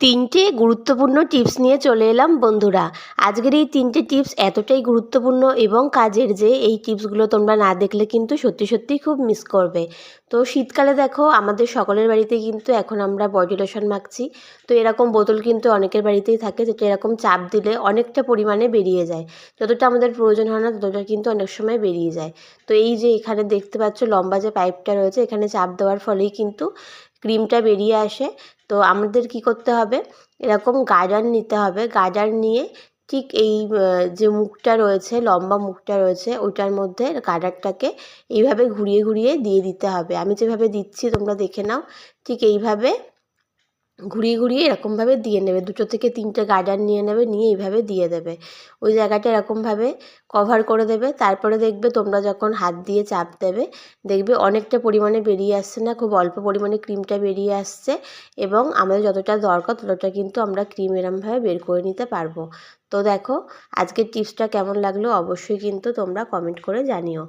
তিনটে গুরুত্বপূর্ণ টিপস নিয়ে চলে এলাম বন্ধুরা। আজকের এই তিনটে টিপস এতটাই গুরুত্বপূর্ণ এবং কাজের যে এই টিপসগুলো তোমরা না দেখলে কিন্তু সত্যি সত্যিই খুব মিস করবে। তো শীতকালে দেখো আমাদের সকলের বাড়িতে কিন্তু এখন আমরা বডি লোশন মাখছি। তো এরকম বোতল কিন্তু অনেকের বাড়িতেই থাকে, যেটা এরকম চাপ দিলে অনেকটা পরিমাণে বেরিয়ে যায়। যতটা আমাদের প্রয়োজন হয় না ততটা কিন্তু অনেক সময় বেরিয়ে যায়। তো এই যে এখানে দেখতে পাচ্ছ লম্বা যে পাইপটা রয়েছে, এখানে চাপ দেওয়ার ফলেই কিন্তু ক্রিমটা বেরিয়ে আসে। তো আমাদের কি করতে হবে, এরকম গার্ডার নিতে হবে। গার্ডার নিয়ে ঠিক এই যে মুখটা রয়েছে, লম্বা মুখটা রয়েছে, ওইটার মধ্যে গার্ডারটাকে এইভাবে ঘুরিয়ে ঘুরিয়ে দিয়ে দিতে হবে। আমি যেভাবে দিচ্ছি তোমরা দেখে নাও। ঠিক এইভাবে ঘুরিয়ে ঘুরিয়ে এরকমভাবে দিয়ে নেবে। 2 থেকে 3টে গার্ডার নিয়ে নেবে, নিয়ে এইভাবে দিয়ে দেবে। ওই জায়গাটা এরকমভাবে কভার করে দেবে। তারপরে দেখবে তোমরা যখন হাত দিয়ে চাপ দেবে, দেখবে অনেকটা পরিমাণে বেরিয়ে আসছে না, খুব অল্প পরিমাণে ক্রিমটা বেরিয়ে আসছে। এবং আমাদের যতটা দরকার ততটা কিন্তু আমরা ক্রিম এরমভাবে বের করে নিতে পারবো। তো দেখো আজকের টিপসটা কেমন লাগলো অবশ্যই কিন্তু তোমরা কমেন্ট করে জানিও।